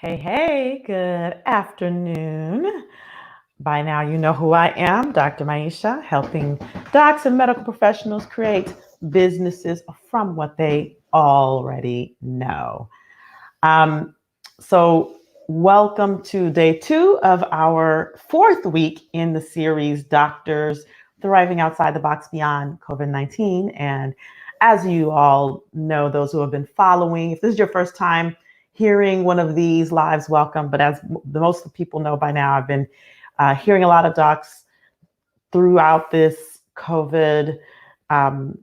Hey, good afternoon. By now, you know who I am, Dr. Maisha, helping docs and medical professionals create businesses from what they already know. Um, so, welcome to day 2 of our 4th week in the series, Doctors Thriving Outside the Box Beyond COVID-19. And as you all know, those who have been following, if this is your first time hearing one of these lives, welcome. But as most of the people know by now, I've been hearing a lot of docs throughout this COVID um,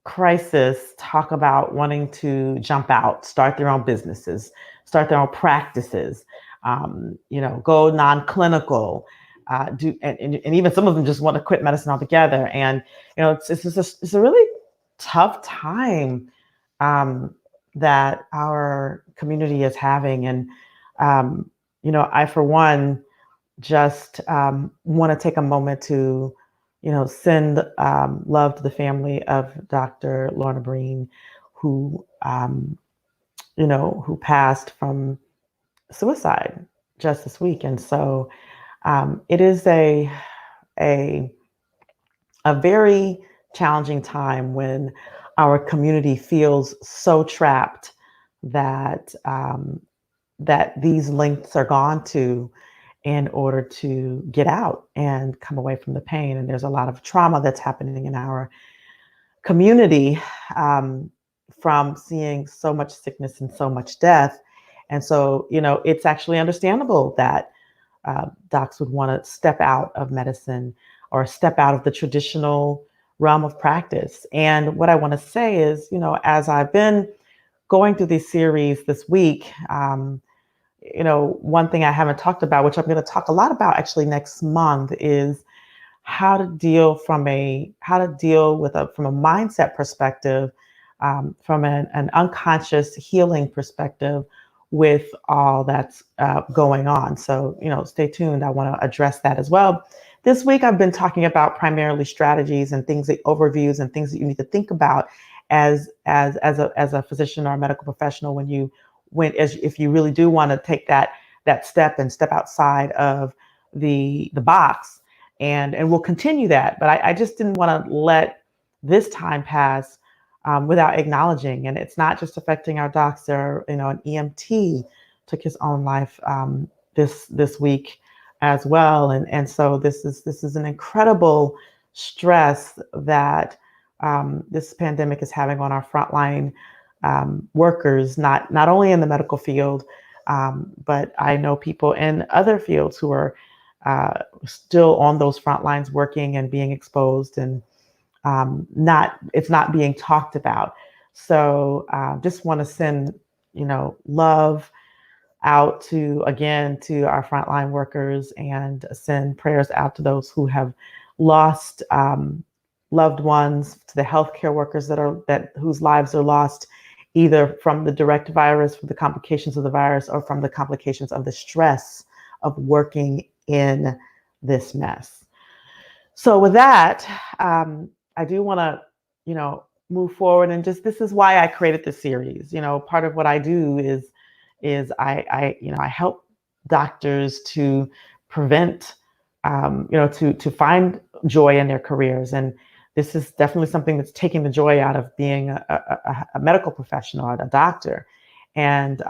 crisis talk about wanting to jump out, start their own businesses, start their own practices, go non-clinical, and even some of them just want to quit medicine altogether. And it's a really tough time that our community is having. And I, for one, just want to take a moment to send love to the family of Dr. Lorna Breen, who who passed from suicide just this week. And so it is a a very challenging time when our community feels so trapped that that these lengths are gone to in order to get out and come away from the pain. And there's a lot of trauma that's happening in our community from seeing so much sickness and so much death. And so, it's actually understandable that docs would want to step out of medicine or step out of the traditional realm of practice. And what I want to say is, as I've been going through this series this week, one thing I haven't talked about, which I'm going to talk a lot about actually next month, is how to deal from a mindset perspective, from an unconscious healing perspective with all that's going on. So, stay tuned. I want to address that as well. This week, I've been talking about primarily strategies and things, overviews and things that you need to think about as a physician or a medical professional if you really do want to take that step and step outside of the box, and we'll continue that. But I just didn't want to let this time pass without acknowledging, and it's not just affecting our docs. There, an EMT took his own life this week as well, and so this is an incredible stress that this pandemic is having on our frontline workers, not only in the medical field, but I know people in other fields who are still on those front lines working and being exposed, and it's not being talked about. So just want to send love out to our frontline workers, and send prayers out to those who have lost loved ones, to the healthcare workers whose lives are lost, either from the direct virus, from the complications of the virus, or from the complications of the stress of working in this mess. So with that, I do want to, move forward, and this is why I created this series. Part of what I do is I help doctors to prevent, to find joy in their careers. And this is definitely something that's taking the joy out of being a medical professional, a doctor. And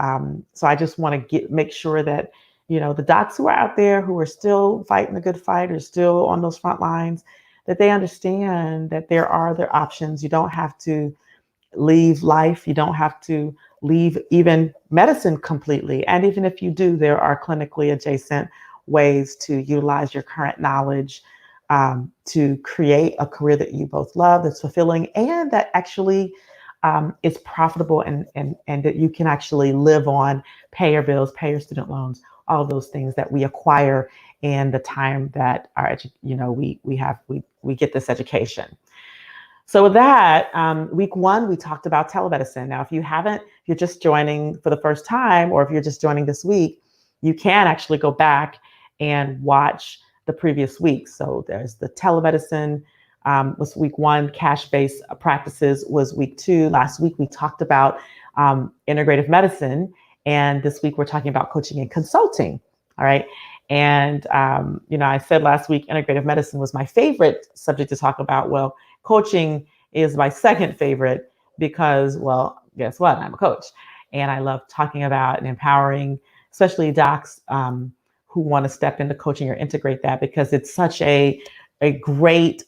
so I just want to make sure that, the docs who are out there, who are still fighting the good fight, or still on those front lines, that they understand that there are other options. You don't have to leave life. You don't have to leave even medicine completely. And even if you do, there are clinically adjacent ways to utilize your current knowledge to create a career that you both love, that's fulfilling, and that actually is profitable, and that you can actually live on, pay your bills, pay your student loans, all of those things that we acquire in the time that we get this education. So with that, week 1, we talked about telemedicine. Now, if you're just joining for the first time, or if you're just joining this week, you can actually go back and watch the previous week. So there's the telemedicine was week 1, cash-based practices was week 2. Last week, we talked about integrative medicine, And this week we're talking about coaching and consulting. All right. And, I said last week, integrative medicine was my favorite subject to talk about. Well, coaching is my second favorite because, well, guess what? I'm a coach and I love talking about and empowering, especially docs who want to step into coaching or integrate that because it's such a great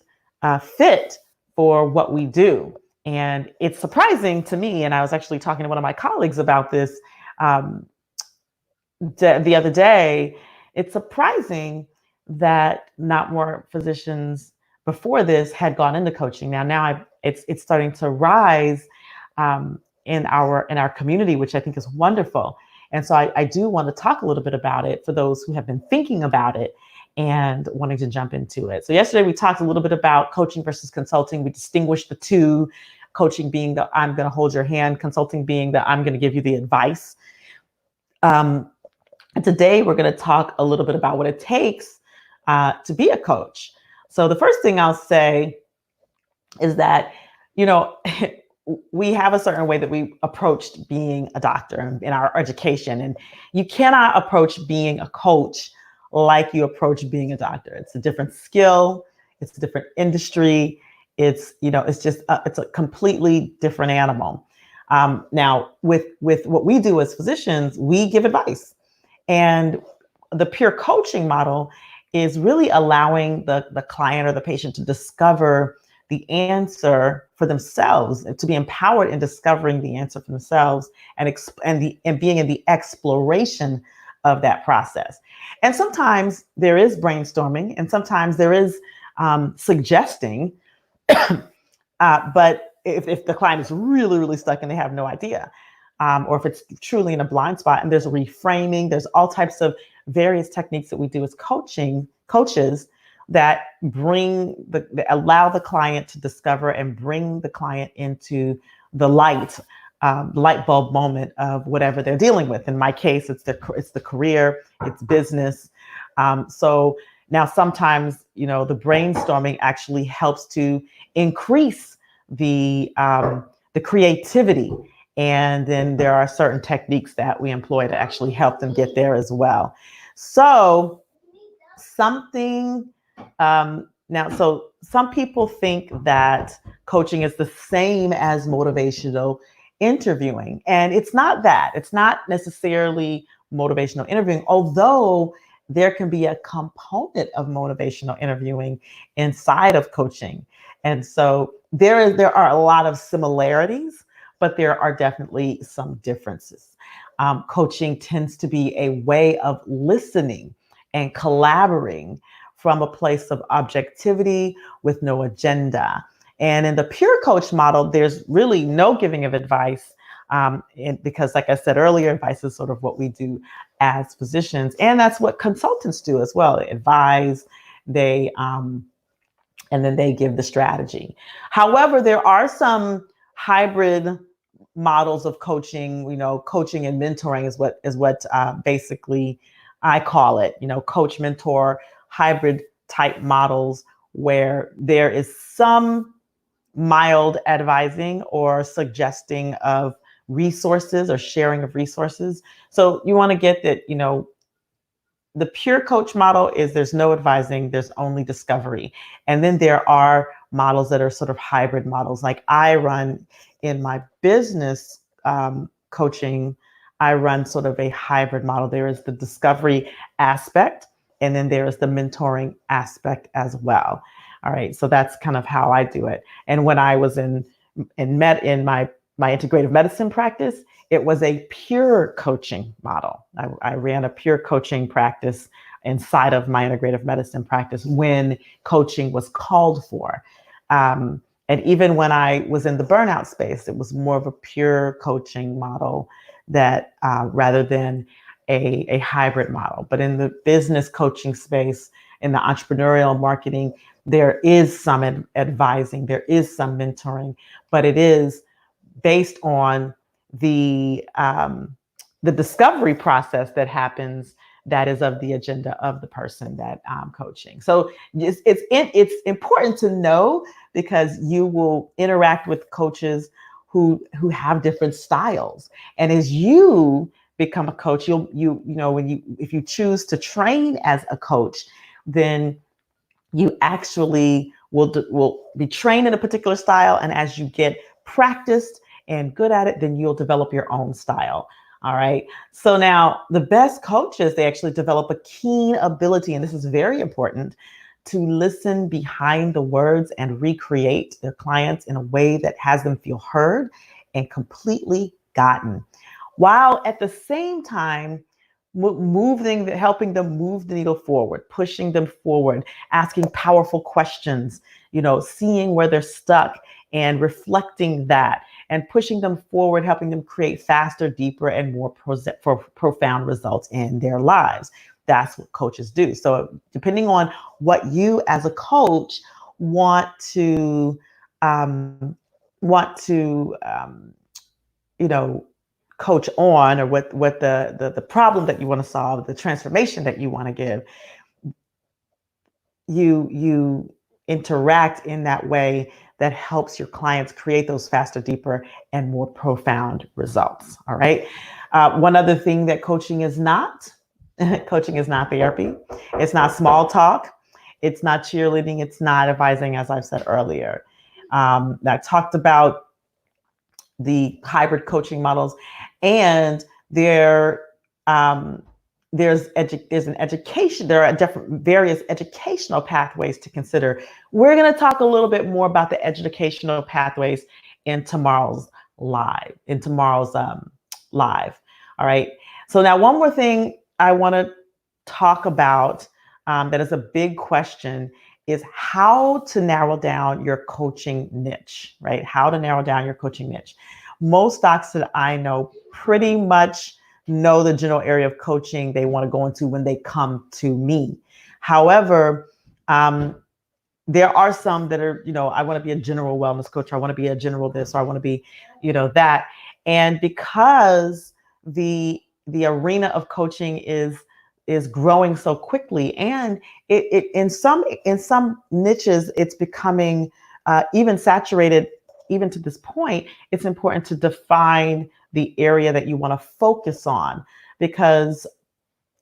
fit for what we do. And it's surprising to me, and I was actually talking to one of my colleagues about this um, the other day. It's surprising that not more physicians before this had gone into coaching. It's starting to rise in our community, which I think is wonderful. And so I do want to talk a little bit about it for those who have been thinking about it and wanting to jump into it. So yesterday we talked a little bit about coaching versus consulting. We distinguished the two, coaching being the I'm going to hold your hand, consulting being the I'm going to give you the advice. And today we're going to talk a little bit about what it takes to be a coach. So the first thing I'll say is that, we have a certain way that we approached being a doctor in our education, and you cannot approach being a coach like you approach being a doctor. It's a different skill. It's a different industry. It's a completely different animal. Now, with what we do as physicians, we give advice, and the peer coaching model is really allowing the client or the patient to discover the answer for themselves, to be empowered in discovering the answer for themselves and being in the exploration of that process. And sometimes there is brainstorming, and sometimes there is suggesting. But if the client is really, really stuck and they have no idea, or if it's truly in a blind spot and there's a reframing, there's all types of various techniques that we do as coaches that allow the client to discover and bring the client into the light bulb moment of whatever they're dealing with. In my case, it's the career, it's business. So now sometimes, the brainstorming actually helps to increase the creativity. And then there are certain techniques that we employ to actually help them get there as well. So so some people think that coaching is the same as motivational interviewing, and it's not that. It's not necessarily motivational interviewing, although there can be a component of motivational interviewing inside of coaching. And so there are a lot of similarities, but there are definitely some differences. Coaching tends to be a way of listening and collaborating from a place of objectivity with no agenda. And in the pure coach model, there's really no giving of advice because, like I said earlier, advice is sort of what we do as physicians, and that's what consultants do as well. They advise, and then they give the strategy. However, there are some hybrid models of coaching. Coaching and mentoring is what basically I call it. Coach mentor hybrid type models where there is some mild advising or suggesting of resources or sharing of resources. So you want to get that, the pure coach model is there's no advising, there's only discovery. And then there are models that are sort of hybrid models. Like I run in my business coaching, I run sort of a hybrid model. There is the discovery aspect, and then there is the mentoring aspect as well. All right, so that's kind of how I do it. And when I was in my integrative medicine practice, it was a pure coaching model. I ran a pure coaching practice inside of my integrative medicine practice when coaching was called for. And even when I was in the burnout space, it was more of a pure coaching model that rather than a hybrid model. But in the business coaching space, in the entrepreneurial marketing, there is some advising, there is some mentoring, but it is based on the discovery process that happens that is of the agenda of the person that I'm coaching. So it's important to know, because you will interact with coaches who have different styles. And as you become a coach, if you choose to train as a coach, then you actually will be trained in a particular style, and as you get practiced and good at it, then you'll develop your own style. All right. So now the best coaches, they actually develop a keen ability, and this is very important, to listen behind the words and recreate their clients in a way that has them feel heard and completely gotten, while at the same time helping them move the needle forward, pushing them forward, asking powerful questions, seeing where they're stuck and reflecting that and pushing them forward, helping them create faster, deeper, and more profound results in their lives. That's what coaches do. So depending on what you as a coach want to, um, want to, you know, coach on, or what the problem that you want to solve, the transformation that you want to give, you interact in that way that helps your clients create those faster, deeper, and more profound results. All right. One other thing that coaching is not, coaching is not therapy. It's not small talk. It's not cheerleading. It's not advising, as I've said earlier. I talked about the hybrid coaching models, and there there's an education. There are different various educational pathways to consider. We're going to talk a little bit more about the educational pathways in tomorrow's live. Live. All right. So now one more thing I want to talk about, that is a big question, is how to narrow down your coaching niche, right? How to narrow down your coaching niche. Most docs that I know pretty much know the general area of coaching they want to go into when they come to me. However, there are some that are, I want to be a general wellness coach, or I want to be a general this, or I want to be, that. And because the arena of coaching is growing so quickly, and it in some niches it's becoming even saturated. Even to this point, it's important to define the area that you want to focus on, because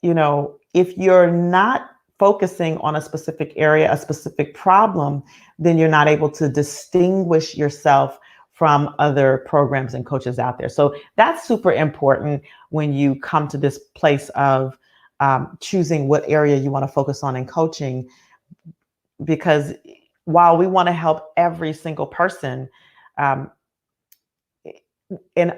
if you're not focusing on a specific area, a specific problem, then you're not able to distinguish yourself from other programs and coaches out there. So that's super important when you come to this place of choosing what area you want to focus on in coaching, because while we want to help every single person, an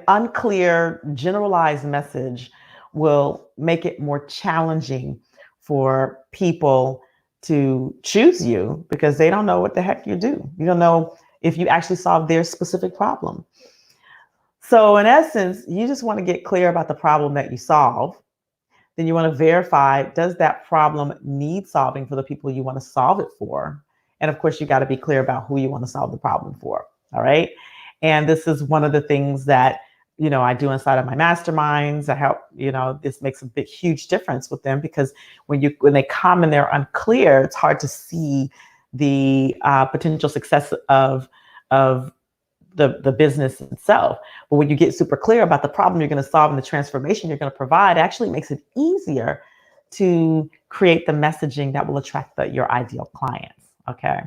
unclear, generalized message will make it more challenging for people to choose you, because they don't know what the heck you do. You don't know if you actually solve their specific problem. So in essence, you just want to get clear about the problem that you solve. Then you want to verify, does that problem need solving for the people you want to solve it for? And of course, you got to be clear about who you want to solve the problem for. All right. And this is one of the things that, I do inside of my masterminds. I help, this makes a huge difference with them, because when they come and they're unclear, it's hard to see the potential success of the business itself. But when you get super clear about the problem you're going to solve and the transformation you're going to provide, it actually makes it easier to create the messaging that will attract your ideal clients. Okay.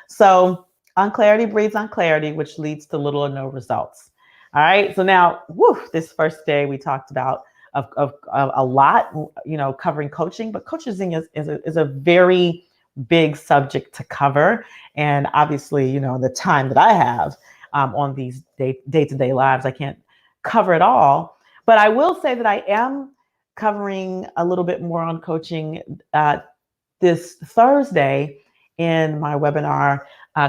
So unclarity breeds unclarity, which leads to little or no results. All right. So now, this first day we talked about of a lot, covering coaching, but coaching is a very big subject to cover. And obviously, the time that I have on these day-to-day lives, I can't cover it all. But I will say that I am covering a little bit more on coaching this Thursday in my webinar,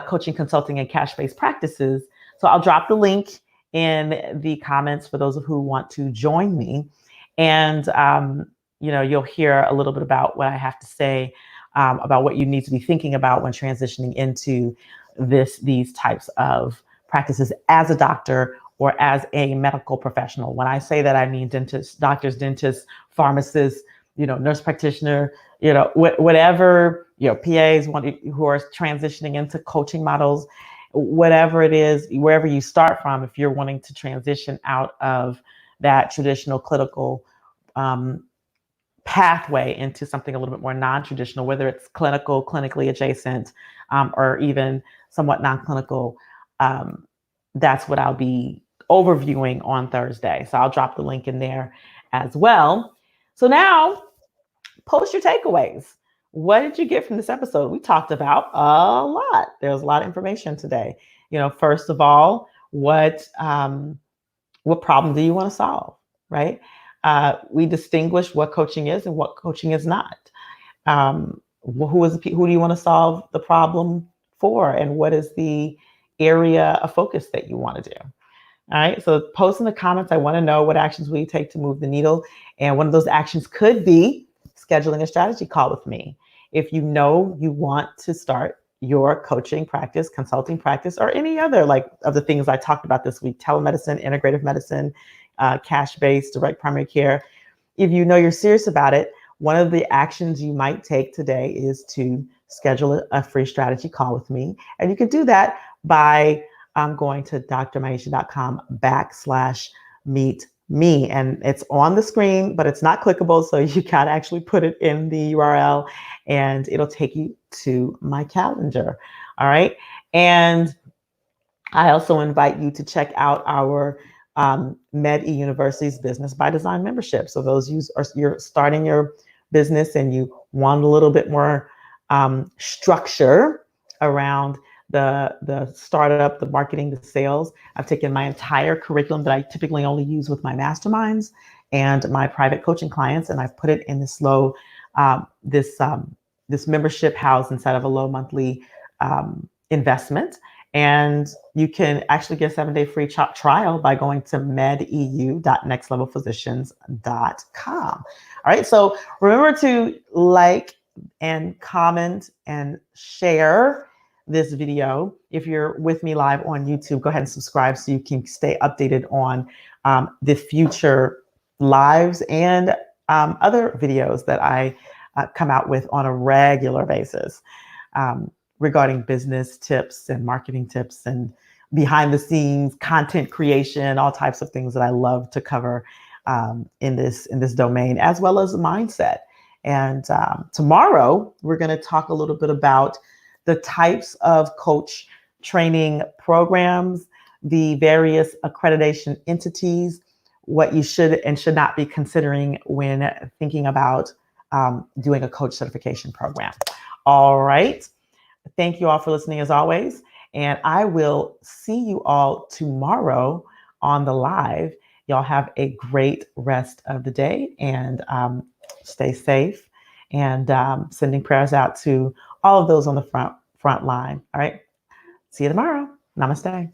Coaching, Consulting, and Cash-Based Practices. So I'll drop the link in the comments for those who want to join me. And, you'll hear a little bit about what I have to say about what you need to be thinking about when transitioning into these types of practices as a doctor or as a medical professional. When I say that, I mean dentists, doctors, dentists, pharmacists, nurse practitioner, whatever, PAs who are transitioning into coaching models, whatever it is, wherever you start from, if you're wanting to transition out of that traditional clinical pathway into something a little bit more non-traditional, whether it's clinical, clinically adjacent, or even somewhat non-clinical. That's what I'll be overviewing on Thursday. So I'll drop the link in there as well. So now, post your takeaways. What did you get from this episode? We talked about a lot. There's a lot of information today. First of all, what problem do you want to solve, right? We distinguish what coaching is and what coaching is not. Who do you want to solve the problem for, and what is the area of focus that you want to do? All right, so post in the comments. I want to know what actions will you take to move the needle, and one of those actions could be scheduling a strategy call with me. If you know you want to start your coaching practice, consulting practice, or any other of the things I talked about this week: telemedicine, integrative medicine, cash-based, direct primary care. If you know you're serious about it, one of the actions you might take today is to schedule a free strategy call with me. And you can do that by going to drmaisha.com/meet me. And it's on the screen, but it's not clickable. So you got to actually put it in the URL and it'll take you to my calendar. All right. And I also invite you to check out our MedE University's Business by Design membership. So those you're starting your business and you want a little bit more structure around the startup, the marketing, the sales. I've taken my entire curriculum that I typically only use with my masterminds and my private coaching clients, and I've put it in this this membership house inside of a low monthly investment. And you can actually get a 7-day free trial by going to medeu.nextlevelphysicians.com. All right. So remember to like and comment and share this video. If you're with me live on YouTube, go ahead and subscribe so you can stay updated on the future lives and other videos that I come out with on a regular basis. Regarding business tips and marketing tips and behind the scenes content creation, all types of things that I love to cover in this domain, as well as mindset. And tomorrow we're going to talk a little bit about the types of coach training programs, the various accreditation entities, what you should and should not be considering when thinking about doing a coach certification program. All right. Thank you all for listening as always. And I will see you all tomorrow on the live. Y'all have a great rest of the day and stay safe, and sending prayers out to all of those on the front line. All right. See you tomorrow. Namaste.